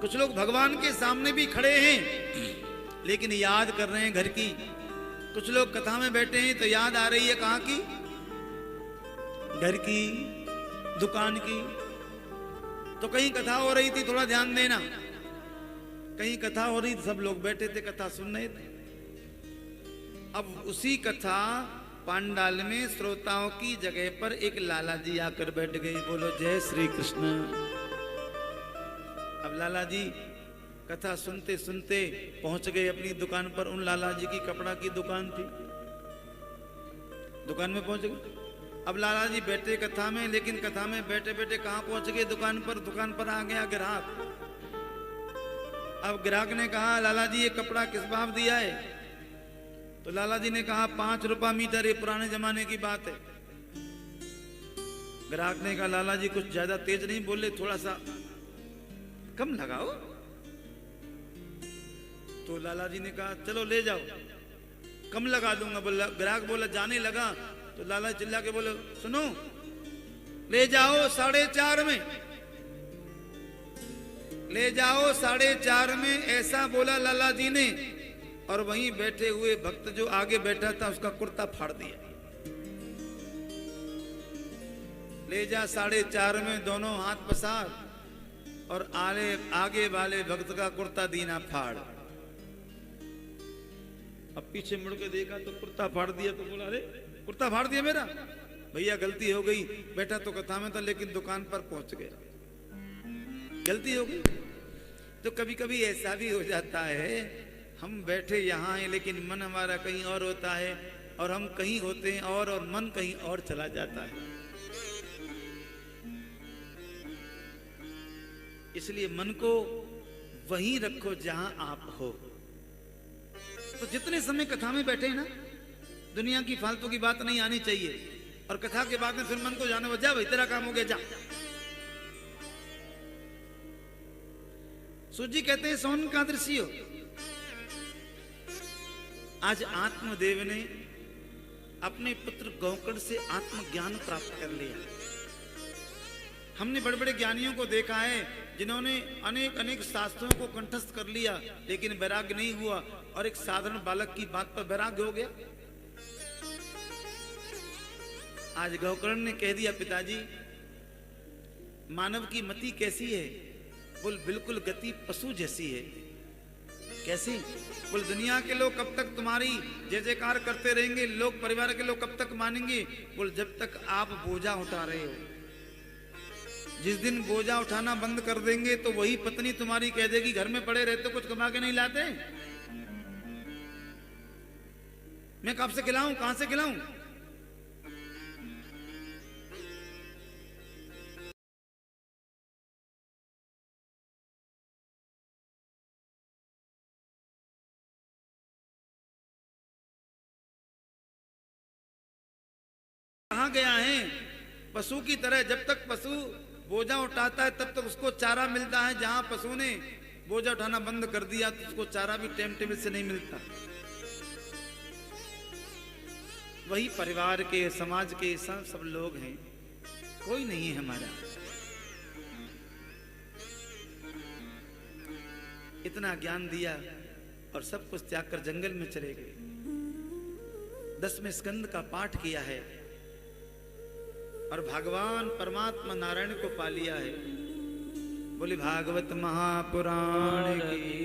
कुछ लोग भगवान के सामने भी खड़े हैं लेकिन याद कर रहे हैं घर की। कुछ लोग कथा में बैठे हैं तो याद आ रही है कहाँ की? घर की, दुकान की। तो कहीं कथा हो रही थी, थोड़ा ध्यान देना। कहीं कथा हो रही थी, सब लोग बैठे थे, कथा सुन रहे थे। अब उसी कथा पांडाल में श्रोताओं की जगह पर एक लाला जी आकर बैठ गए। बोलो जय श्री कृष्ण। अब लाला जी कथा सुनते सुनते पहुंच गए अपनी दुकान पर। उन लाला जी की कपड़ा की दुकान थी, दुकान में पहुंच गए। अब लाला जी बैठे कथा में, लेकिन कथा में बैठे बैठे कहां पहुंच गए? दुकान पर। दुकान पर आ गया ग्राहक। अब ग्राहक ने कहा लाला जी ये कपड़ा किस भाव दिया है? तो लाला जी ने कहा 5 रुपया मीटर। ये पुराने जमाने की बात है। ग्राहक ने कहा लाला जी कुछ ज्यादा तेज नहीं बोले, थोड़ा सा कम लगाओ। तो लाला जी ने कहा चलो ले जाओ, कम लगा दूंगा। बोला, ग्राहक बोला जाने लगा तो लाला चिल्ला के बोले सुनो, ले जाओ 4.5 में, ले जाओ 4.5 में, ऐसा बोला लाला जी ने। और वहीं बैठे हुए भक्त जो आगे बैठा था उसका कुर्ता फाड़ दिया। ले जा 4.5 में, दोनों हाथ पसार। और आगे वाले भक्त का कुर्ता दीना फाड़। अब पीछे मुड़ के देखा तो कुर्ता फाड़ दिया। तो बोला अरे कुर्ता फाड़ दिया मेरा? भैया गलती हो गई, बैठा तो कथा में था लेकिन दुकान पर पहुंच गया, गलती हो गई। तो कभी कभी ऐसा भी हो जाता है, हम बैठे यहाँ हैं लेकिन मन हमारा कहीं और होता है, और हम कहीं होते हैं और मन कहीं और चला जाता है। इसलिए मन को वहीं रखो जहां आप हो। तो जितने समय कथा में बैठे हैं ना, दुनिया की फालतू की बात नहीं आनी चाहिए। और कथा के बाद में फिर मन को जाने वो, जा भाई तेरा काम हो गया जा। सूजी कहते हैं सोन का दृश्य हो। आज आत्मदेव ने अपने पुत्र गौकर्ण से आत्मज्ञान प्राप्त कर लिया। हमने बड़े बड़े ज्ञानियों को देखा है जिन्होंने अनेक अनेक शास्त्रों को कंठस्थ कर लिया लेकिन वैराग्य नहीं हुआ, और एक साधारण बालक की बात पर वैराग्य हो गया। आज गौकर्ण ने कह दिया पिताजी मानव की मति कैसी है? बोल बिल्कुल गति पशु जैसी है। कैसी? बोल दुनिया के लोग कब तक तुम्हारी जय जयकार करते रहेंगे, लोग परिवार के लोग कब तक मानेंगे? बोल जब तक आप बोझा उठा रहे हो। जिस दिन बोझा उठाना बंद कर देंगे तो वही पत्नी तुम्हारी कह देगी घर में पड़े रहते कुछ कमा के नहीं लाते, मैं कब से खिलाऊं, कहां से खिलाऊं? कहां गया है? पशु की तरह जब तक पशु बोझा उठाता है तब तक उसको चारा मिलता है। जहां पशु ने बोझा उठाना बंद कर दिया तो उसको चारा भी टाइम टेबल से नहीं मिलता। वही परिवार के, समाज के सब लोग हैं, कोई नहीं है हमारा। इतना ज्ञान दिया और सब कुछ त्याग कर जंगल में चले गए। 10वें स्कंद का पाठ किया है और भगवान परमात्मा नारायण को पा लिया है। बोले भागवत महापुराण की